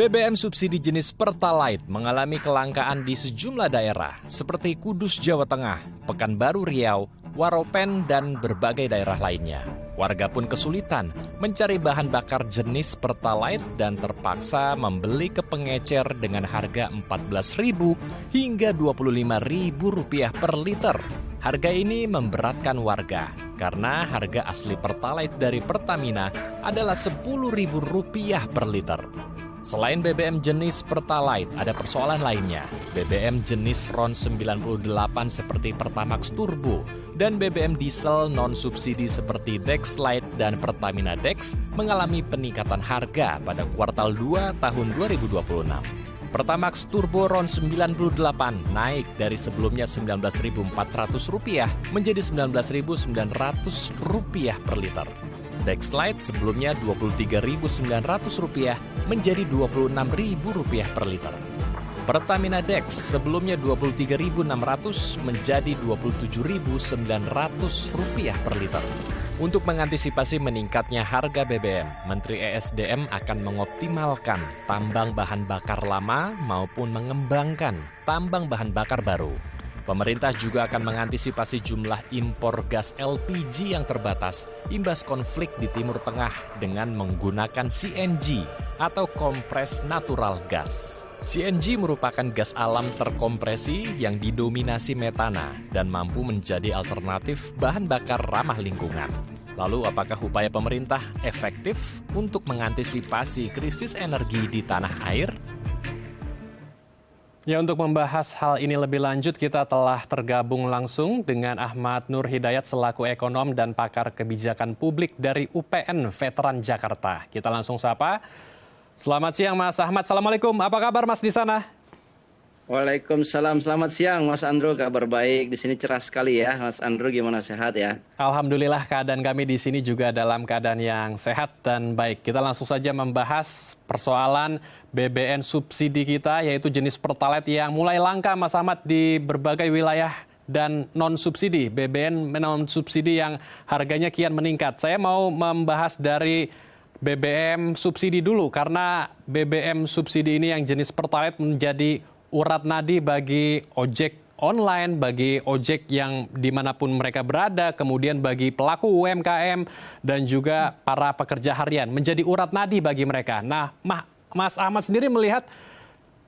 BBM subsidi jenis Pertalite mengalami kelangkaan di sejumlah daerah seperti Kudus, Jawa Tengah, Pekanbaru, Riau, Waropen, dan berbagai daerah lainnya. Warga pun kesulitan mencari bahan bakar jenis Pertalite dan terpaksa membeli ke pengecer dengan harga Rp14.000 hingga Rp25.000 per liter. Harga ini memberatkan warga karena harga asli Pertalite dari Pertamina adalah Rp10.000 per liter. Selain BBM jenis Pertalite, ada persoalan lainnya. BBM jenis RON 98 seperti Pertamax Turbo dan BBM diesel non-subsidi seperti Dexlite dan Pertamina Dex mengalami peningkatan harga pada kuartal 2 tahun 2026. Pertamax Turbo RON 98 naik dari sebelumnya Rp19.400 menjadi Rp19.900 per liter. Dexlite sebelumnya Rp23.900 menjadi Rp26.000 per liter. Pertamina Dex sebelumnya Rp23.600 menjadi Rp27.900 per liter. Untuk mengantisipasi meningkatnya harga BBM, Menteri ESDM akan mengoptimalkan tambang bahan bakar lama maupun mengembangkan tambang bahan bakar baru. Pemerintah juga akan mengantisipasi jumlah impor gas LPG yang terbatas imbas konflik di Timur Tengah dengan menggunakan CNG atau kompres natural gas. CNG merupakan gas alam terkompresi yang didominasi metana dan mampu menjadi alternatif bahan bakar ramah lingkungan. Lalu apakah upaya pemerintah efektif untuk mengantisipasi krisis energi di tanah air? Ya, untuk membahas hal ini lebih lanjut, kita telah tergabung langsung dengan Ahmad Nur Hidayat selaku ekonom dan pakar kebijakan publik dari UPN Veteran Jakarta. Kita langsung sapa. Selamat siang Mas Ahmad. Assalamualaikum. Apa kabar Mas di sana? Waalaikumsalam. Selamat siang Mas Andro. Kabar baik. Di sini cerah sekali ya. Mas Andro gimana, sehat ya? Alhamdulillah keadaan kami di sini juga dalam keadaan yang sehat dan baik. Kita langsung saja membahas persoalan BBM subsidi kita, yaitu jenis Pertalite yang mulai langka Mas Ahmad di berbagai wilayah dan non-subsidi. BBM non-subsidi yang harganya kian meningkat. Saya mau membahas dari BBM subsidi dulu, karena BBM subsidi ini yang jenis Pertalite menjadi urat nadi bagi ojek online, bagi ojek yang dimanapun mereka berada, kemudian bagi pelaku UMKM dan juga para pekerja harian, menjadi urat nadi bagi mereka. Nah, Mas Ahmad sendiri melihat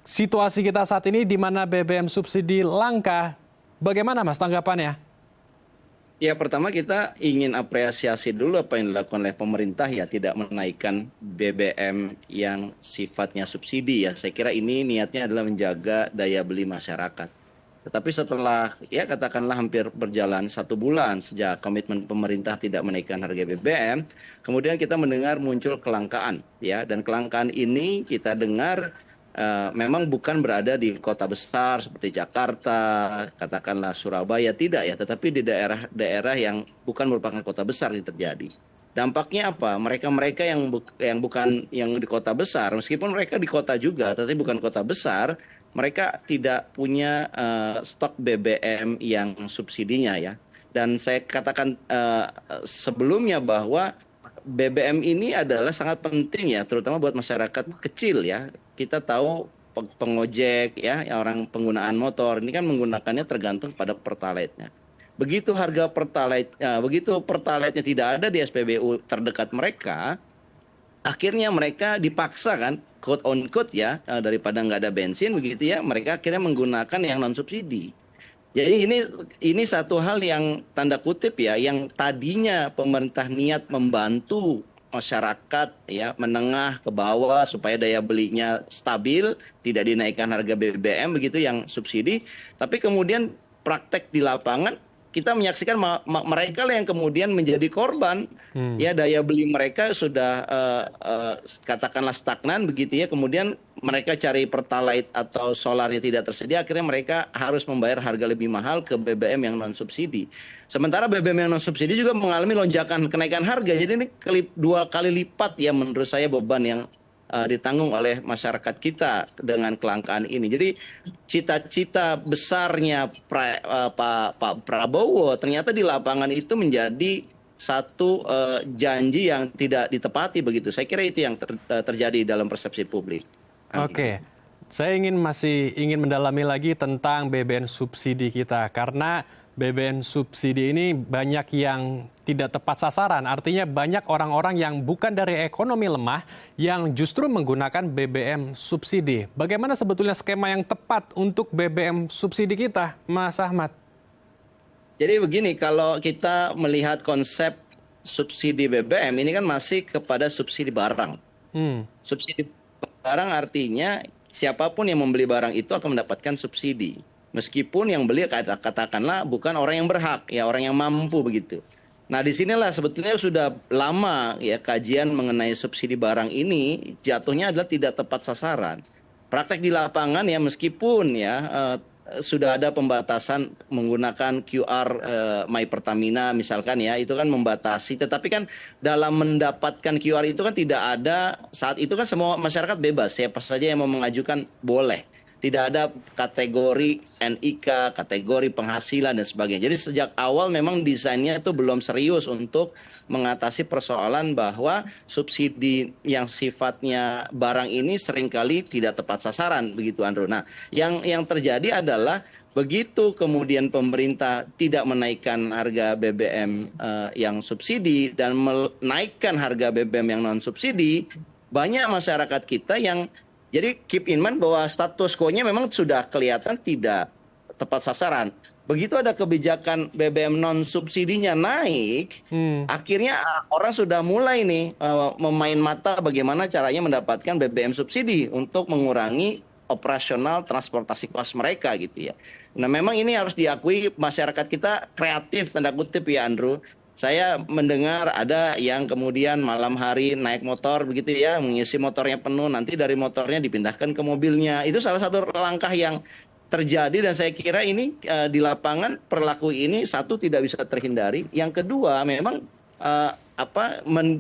situasi kita saat ini di mana BBM subsidi langka, bagaimana Mas tanggapannya? Ya, pertama kita ingin apresiasi dulu apa yang dilakukan oleh pemerintah ya, tidak menaikkan BBM yang sifatnya subsidi ya. Saya kira ini niatnya adalah menjaga daya beli masyarakat. Tetapi setelah ya katakanlah hampir berjalan 1 bulan sejak komitmen pemerintah tidak menaikkan harga BBM, kemudian kita mendengar muncul kelangkaan ya, dan kelangkaan ini kita dengar memang bukan berada di kota besar seperti Jakarta, katakanlah Surabaya, tidak ya, tetapi di daerah-daerah yang bukan merupakan kota besar yang terjadi. Dampaknya apa? Mereka-mereka yang bukan yang di kota besar, meskipun mereka di kota juga, tetapi bukan kota besar, mereka tidak punya stok BBM yang subsidinya ya. Dan saya katakan sebelumnya bahwa BBM ini adalah sangat penting ya, terutama buat masyarakat kecil ya. Kita tahu pengojek ya, orang penggunaan motor ini kan menggunakannya tergantung pada Pertalite-nya. Begitu harga Pertalite, begitu Pertalite-nya tidak ada di SPBU terdekat mereka, akhirnya mereka dipaksa kan, quote on quote ya, daripada nggak ada bensin begitu ya, mereka akhirnya menggunakan yang non subsidi. Jadi ini satu hal yang tanda kutip ya, yang tadinya pemerintah niat membantu masyarakat ya, menengah ke bawah supaya daya belinya stabil, tidak dinaikkan harga BBM begitu yang subsidi, tapi kemudian praktek di lapangan kita menyaksikan mereka lah yang kemudian menjadi korban. Ya, daya beli mereka sudah katakanlah stagnan begitu ya, kemudian mereka cari Pertalite atau solarnya tidak tersedia, akhirnya mereka harus membayar harga lebih mahal ke BBM yang non subsidi. Sementara BBM yang non subsidi juga mengalami lonjakan kenaikan harga, jadi ini 2 kali lipat ya menurut saya beban yang ditanggung oleh masyarakat kita dengan kelangkaan ini. Jadi cita-cita besarnya Pak Prabowo ternyata di lapangan itu menjadi satu janji yang tidak ditepati begitu. Saya kira itu yang terjadi dalam persepsi publik. Oke, saya masih ingin mendalami lagi tentang BBM subsidi kita karena BBM subsidi ini banyak yang tidak tepat sasaran. Artinya banyak orang-orang yang bukan dari ekonomi lemah yang justru menggunakan BBM subsidi. Bagaimana sebetulnya skema yang tepat untuk BBM subsidi kita, Mas Ahmad? Jadi begini, kalau kita melihat konsep subsidi BBM ini kan masih kepada subsidi barang. Subsidi barang artinya siapapun yang membeli barang itu akan mendapatkan subsidi. Meskipun yang beli katakanlah bukan orang yang berhak, ya orang yang mampu begitu. Nah, disinilah sebetulnya sudah lama ya kajian mengenai subsidi barang ini jatuhnya adalah tidak tepat sasaran. Praktek di lapangan ya meskipun ya sudah ada pembatasan menggunakan QR My Pertamina misalkan ya, itu kan membatasi, tetapi kan dalam mendapatkan QR itu kan tidak ada, saat itu kan semua masyarakat bebas, siapa saja yang mau mengajukan boleh. Tidak ada kategori NIK, kategori penghasilan dan sebagainya. Jadi sejak awal memang desainnya itu belum serius untuk mengatasi persoalan bahwa subsidi yang sifatnya barang ini seringkali tidak tepat sasaran, begitu Andrew. Nah, yang terjadi adalah begitu kemudian pemerintah tidak menaikkan harga BBM yang subsidi dan menaikkan harga BBM yang non subsidi, banyak masyarakat kita yang jadi keep in mind bahwa status quo-nya memang sudah kelihatan tidak tepat sasaran. Begitu ada kebijakan BBM non subsidinya naik, akhirnya orang sudah mulai nih memain mata bagaimana caranya mendapatkan BBM subsidi untuk mengurangi operasional transportasi kelas mereka gitu ya. Nah, memang ini harus diakui masyarakat kita kreatif tanda kutip ya Andrew. Saya mendengar ada yang kemudian malam hari naik motor begitu ya, mengisi motornya penuh, nanti dari motornya dipindahkan ke mobilnya. Itu salah satu langkah yang terjadi dan saya kira ini di lapangan perilaku ini satu tidak bisa terhindari. Yang kedua memang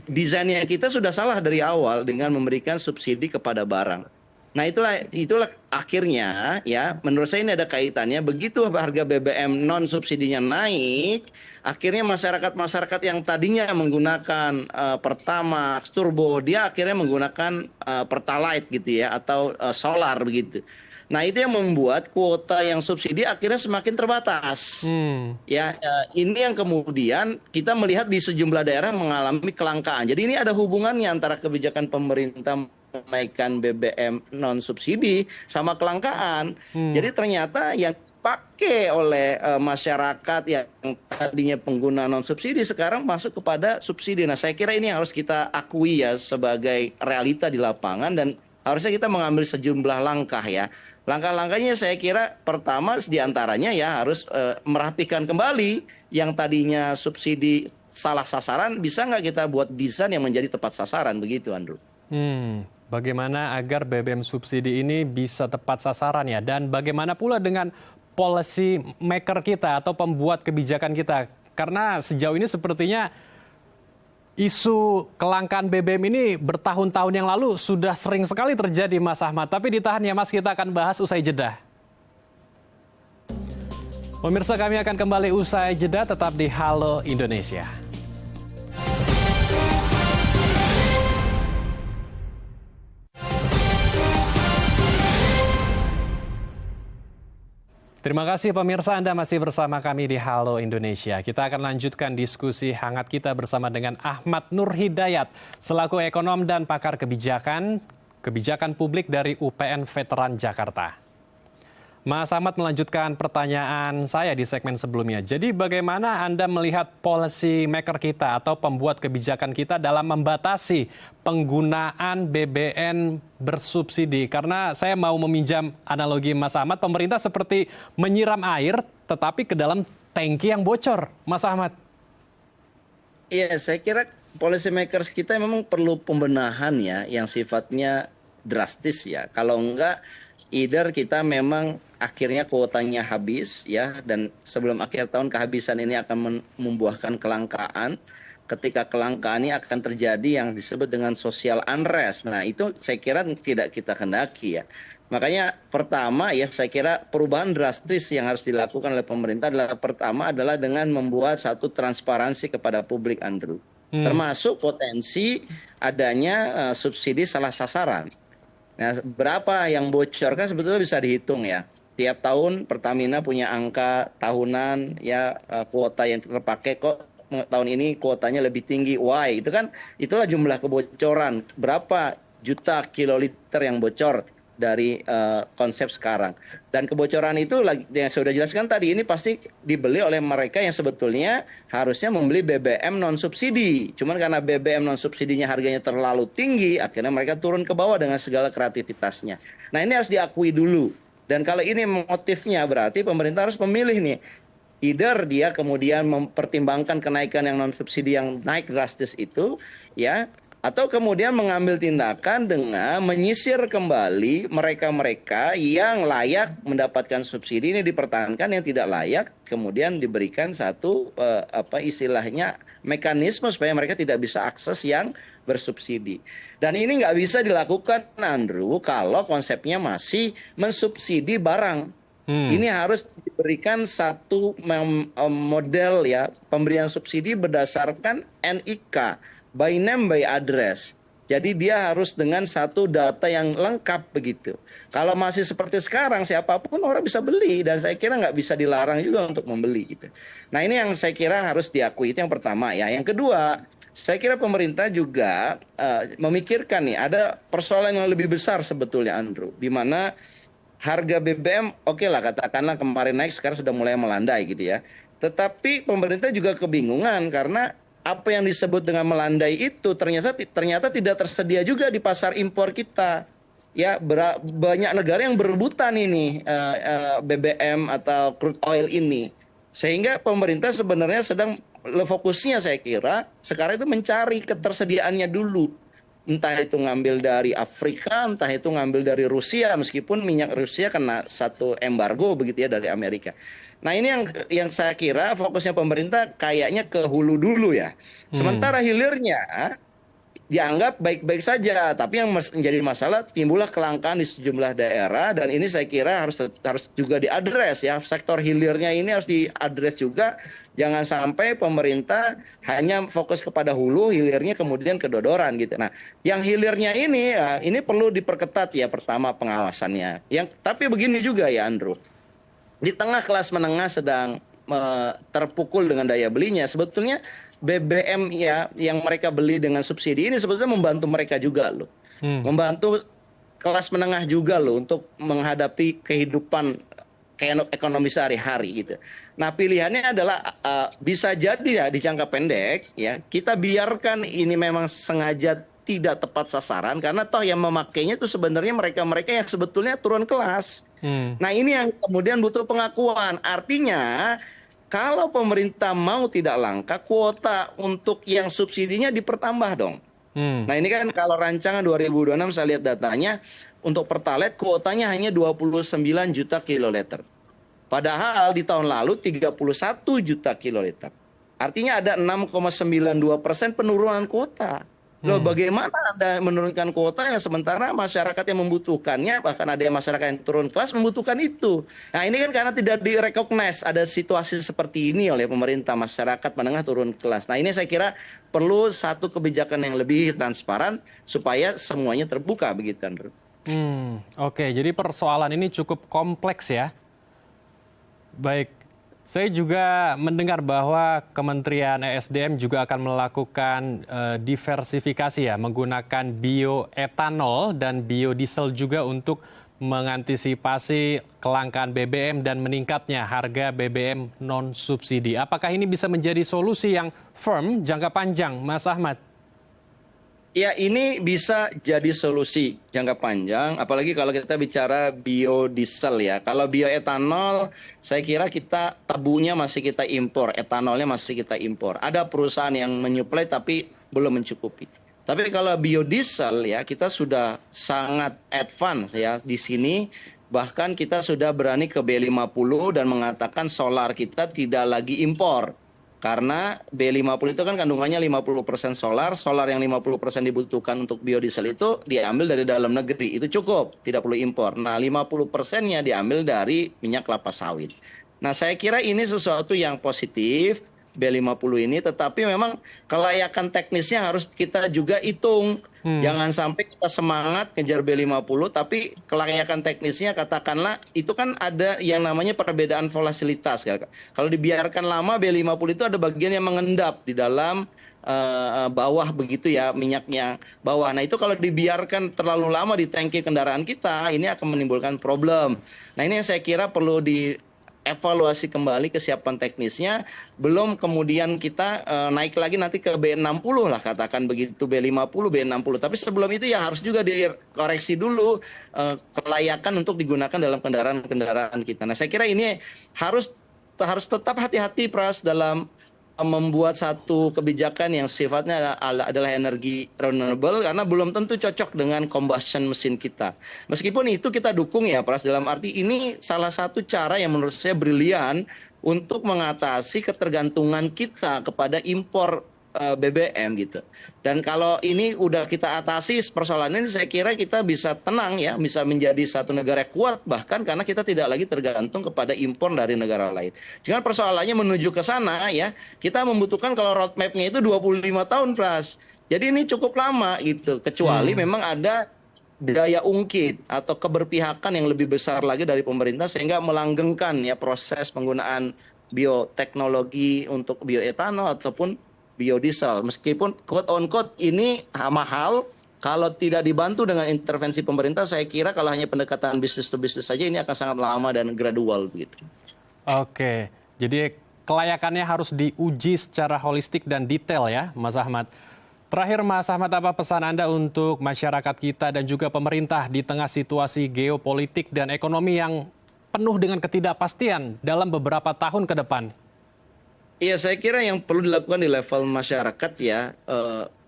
desainnya kita sudah salah dari awal dengan memberikan subsidi kepada barang. Nah, itulah akhirnya ya menurut saya ini ada kaitannya, begitu harga BBM non subsidinya naik, akhirnya masyarakat yang tadinya menggunakan Pertamax, Turbo, dia akhirnya menggunakan Pertalite gitu ya atau solar begitu. Nah, itu yang membuat kuota yang subsidi akhirnya semakin terbatas. Ya, ini yang kemudian kita melihat di sejumlah daerah mengalami kelangkaan. Jadi ini ada hubungannya antara kebijakan pemerintah menaikkan BBM non subsidi sama kelangkaan. Jadi ternyata yang dipakai oleh masyarakat yang tadinya pengguna non subsidi sekarang masuk kepada subsidi. Nah, saya kira ini harus kita akui ya sebagai realita di lapangan dan harusnya kita mengambil sejumlah langkah ya. Langkah-langkahnya saya kira pertama diantaranya ya harus merapikan kembali yang tadinya subsidi salah sasaran, bisa nggak kita buat desain yang menjadi tepat sasaran begitu Andrew. Bagaimana agar BBM subsidi ini bisa tepat sasaran ya? Dan bagaimana pula dengan policy maker kita atau pembuat kebijakan kita? Karena sejauh ini sepertinya isu kelangkaan BBM ini bertahun-tahun yang lalu sudah sering sekali terjadi, Mas Ahmad. Tapi ditahan ya Mas, kita akan bahas usai jeda. Pemirsa, kami akan kembali usai jeda, tetap di Halo Indonesia. Terima kasih pemirsa, Anda masih bersama kami di Halo Indonesia. Kita akan lanjutkan diskusi hangat kita bersama dengan Ahmad Nur Hidayat, selaku ekonom dan pakar kebijakan publik dari UPN Veteran Jakarta. Mas Ahmad melanjutkan pertanyaan saya di segmen sebelumnya. Jadi bagaimana Anda melihat policy maker kita atau pembuat kebijakan kita dalam membatasi penggunaan BBM bersubsidi? Karena saya mau meminjam analogi Mas Ahmad, pemerintah seperti menyiram air tetapi ke dalam tangki yang bocor, Mas Ahmad. Iya, saya kira policy makers kita memang perlu pembenahan ya yang sifatnya drastis ya. Kalau enggak, either kita memang akhirnya kuotanya habis ya, dan sebelum akhir tahun kehabisan ini akan membuahkan kelangkaan. Ketika kelangkaan ini akan terjadi yang disebut dengan social unrest. Nah, itu saya kira tidak kita kendaki ya. Makanya pertama ya saya kira perubahan drastis yang harus dilakukan oleh pemerintah adalah dengan membuat satu transparansi kepada publik Andrew. Termasuk potensi adanya subsidi salah sasaran. Nah, berapa yang bocor kan sebetulnya bisa dihitung ya. Tiap tahun Pertamina punya angka tahunan ya, kuota yang terpakai kok tahun ini kuotanya lebih tinggi. Why? Itu kan itulah jumlah kebocoran. Berapa juta kiloliter yang bocor dari konsep sekarang. Dan kebocoran itu yang saya sudah jelaskan tadi ini pasti dibeli oleh mereka yang sebetulnya harusnya membeli BBM non subsidi. Cuman karena BBM non subsidinya harganya terlalu tinggi, akhirnya mereka turun ke bawah dengan segala kreativitasnya. Nah, ini harus diakui dulu. Dan kalau ini motifnya berarti pemerintah harus memilih nih. Either dia kemudian mempertimbangkan kenaikan yang non subsidi yang naik drastis itu ya, atau kemudian mengambil tindakan dengan menyisir kembali mereka-mereka yang layak mendapatkan subsidi ini dipertahankan, yang tidak layak kemudian diberikan satu istilahnya mekanisme supaya mereka tidak bisa akses yang bersubsidi. Dan ini nggak bisa dilakukan, Andrew, kalau konsepnya masih mensubsidi barang. Ini harus diberikan satu model ya, pemberian subsidi berdasarkan NIK, by name by address. Jadi dia harus dengan satu data yang lengkap begitu. Kalau masih seperti sekarang, siapapun orang bisa beli, dan saya kira nggak bisa dilarang juga untuk membeli gitu. Nah, ini yang saya kira harus diakui, itu yang pertama ya. Yang kedua, saya kira pemerintah juga memikirkan nih, ada persoalan yang lebih besar sebetulnya, Andrew, di mana harga BBM oke lah katakanlah kemarin naik, sekarang sudah mulai melandai gitu ya. Tetapi pemerintah juga kebingungan karena apa yang disebut dengan melandai itu ternyata tidak tersedia juga di pasar impor kita. Ya, banyak negara yang berebutan ini BBM atau crude oil ini. Sehingga pemerintah sebenarnya sedang fokusnya saya kira sekarang itu mencari ketersediaannya dulu. Entah itu ngambil dari Afrika, entah itu ngambil dari Rusia, meskipun minyak Rusia kena satu embargo begitu ya dari Amerika. Nah, ini yang saya kira fokusnya pemerintah kayaknya ke hulu dulu ya. Sementara hilirnya dianggap baik-baik saja, tapi yang menjadi masalah timbullah kelangkaan di sejumlah daerah, dan ini saya kira harus juga diadres ya. Sektor hilirnya ini harus diadres juga. Jangan sampai pemerintah hanya fokus kepada hulu, hilirnya kemudian kedodoran gitu. Nah, yang hilirnya ini ya, ini perlu diperketat ya, pertama pengawasannya. Tapi begini juga ya, Andrew. Di tengah kelas menengah sedang terpukul dengan daya belinya, sebetulnya BBM ya yang mereka beli dengan subsidi ini sebetulnya membantu mereka juga loh. Membantu kelas menengah juga loh untuk menghadapi kehidupan ekonomi sehari-hari gitu. Nah, pilihannya adalah bisa jadi ya di jangka pendek ya kita biarkan ini memang sengaja tidak tepat sasaran karena toh yang memakainya itu sebenarnya mereka-mereka yang sebetulnya turun kelas. Nah, ini yang kemudian butuh pengakuan. Artinya kalau pemerintah mau tidak langka, kuota untuk yang subsidinya dipertambah dong. Nah, ini kan kalau rancangan 2026 saya lihat datanya untuk Pertalite kuotanya hanya 29 juta kiloliter. Padahal di tahun lalu 31 juta kiloliter. Artinya ada 6,92% penurunan kuota. Loh, bagaimana Anda menurunkan kuota yang sementara masyarakat yang membutuhkannya, bahkan ada yang masyarakat yang turun kelas membutuhkan itu. Nah, ini kan karena tidak direcognize ada situasi seperti ini oleh pemerintah, masyarakat menengah turun kelas. Nah, ini saya kira perlu satu kebijakan yang lebih transparan supaya semuanya terbuka begitu, Andrew. Oke, jadi persoalan ini cukup kompleks ya. Baik, saya juga mendengar bahwa Kementerian ESDM juga akan melakukan diversifikasi ya, menggunakan bioetanol dan biodiesel juga untuk mengantisipasi kelangkaan BBM dan meningkatnya harga BBM non-subsidi. Apakah ini bisa menjadi solusi yang firm jangka panjang, Mas Ahmad? Ya, ini bisa jadi solusi jangka panjang, apalagi kalau kita bicara biodiesel ya. Kalau bioetanol, saya kira kita tabunya masih kita impor, etanolnya masih kita impor. Ada perusahaan yang menyuplai tapi belum mencukupi. Tapi kalau biodiesel ya, kita sudah sangat advance ya di sini. Bahkan kita sudah berani ke B50 dan mengatakan solar kita tidak lagi impor. Karena B50 itu kan kandungannya 50% solar yang 50% dibutuhkan untuk biodiesel itu diambil dari dalam negeri, itu cukup, tidak perlu impor. Nah, 50%-nya diambil dari minyak kelapa sawit. Nah, saya kira ini sesuatu yang positif, B50 ini, tetapi memang kelayakan teknisnya harus kita juga hitung. Jangan sampai kita semangat ngejar B50, tapi kelayakan teknisnya katakanlah itu kan ada yang namanya perbedaan volatilitas. Kalau dibiarkan lama B50 itu ada bagian yang mengendap di dalam bawah begitu ya, minyaknya bawah. Nah itu kalau dibiarkan terlalu lama di tangki kendaraan kita, ini akan menimbulkan problem. Nah ini yang saya kira perlu dievaluasi kembali kesiapan teknisnya. Belum kemudian kita naik lagi nanti ke B60 lah, katakan begitu, B50, B60. Tapi sebelum itu ya harus juga dikoreksi dulu kelayakan untuk digunakan dalam kendaraan-kendaraan kita. Nah saya kira ini harus tetap hati-hati Pras dalam membuat satu kebijakan yang sifatnya adalah energi renewable, karena belum tentu cocok dengan combustion mesin kita. Meskipun itu kita dukung ya Pras, dalam arti ini salah satu cara yang menurut saya brilian untuk mengatasi ketergantungan kita kepada impor BBM gitu. Dan kalau ini udah kita atasi persoalan ini, saya kira kita bisa tenang ya, bisa menjadi satu negara kuat bahkan karena kita tidak lagi tergantung kepada impor dari negara lain. Cuma persoalannya menuju ke sana ya, kita membutuhkan kalau roadmap-nya itu 25 tahun Pras. Jadi ini cukup lama gitu, kecuali memang ada daya ungkit atau keberpihakan yang lebih besar lagi dari pemerintah sehingga melanggengkan ya proses penggunaan bioteknologi untuk bioetanol ataupun biodiesel. Meskipun quote on quote ini mahal, kalau tidak dibantu dengan intervensi pemerintah, saya kira kalau hanya pendekatan bisnis to bisnis saja ini akan sangat lama dan gradual begitu. Oke, jadi kelayakannya harus diuji secara holistik dan detail ya, Mas Ahmad. Terakhir Mas Ahmad, apa pesan Anda untuk masyarakat kita dan juga pemerintah di tengah situasi geopolitik dan ekonomi yang penuh dengan ketidakpastian dalam beberapa tahun ke depan? Iya, saya kira yang perlu dilakukan di level masyarakat ya,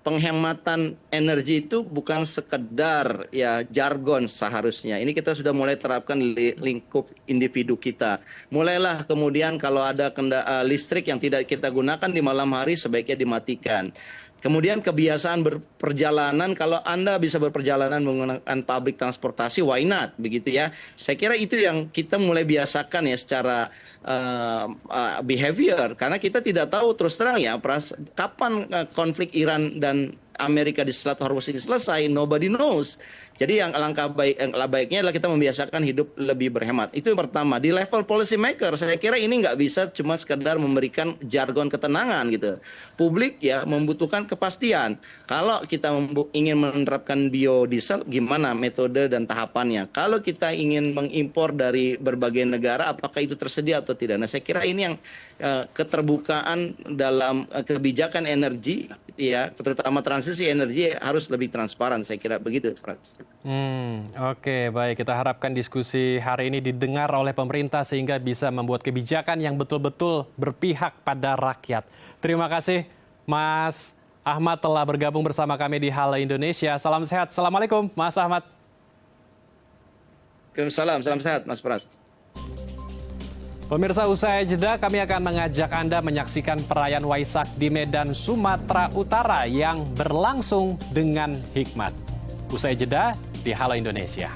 penghematan energi itu bukan sekedar ya jargon seharusnya. Ini kita sudah mulai terapkan di lingkup individu kita. Mulailah kemudian kalau ada listrik yang tidak kita gunakan di malam hari sebaiknya dimatikan. Kemudian kebiasaan berperjalanan, kalau Anda bisa berperjalanan menggunakan public transportasi, why not? Begitu ya. Saya kira itu yang kita mulai biasakan ya secara behavior. Karena kita tidak tahu terus terang ya, kapan konflik Iran dan Amerika di Selat Hormuz ini selesai, nobody knows. Jadi yang baiknya adalah kita membiasakan hidup lebih berhemat. Itu yang pertama. Di level policy maker, saya kira ini nggak bisa cuma sekedar memberikan jargon ketenangan gitu. Publik ya membutuhkan kepastian. Kalau kita ingin menerapkan biodiesel, gimana metode dan tahapannya? Kalau kita ingin mengimpor dari berbagai negara, apakah itu tersedia atau tidak? Nah, saya kira ini yang keterbukaan dalam kebijakan energi, ya, terutama transisi energi harus lebih transparan. Saya kira begitu, Franz. Oke, baik. Kita harapkan diskusi hari ini didengar oleh pemerintah sehingga bisa membuat kebijakan yang betul-betul berpihak pada rakyat. Terima kasih, Mas Ahmad telah bergabung bersama kami di Halo Indonesia. Salam sehat. Assalamualaikum, Mas Ahmad. Salam sehat, Mas Pras. Pemirsa, usai jeda kami akan mengajak Anda menyaksikan perayaan Waisak di Medan, Sumatera Utara yang berlangsung dengan hikmat. Usai jeda di Halo Indonesia.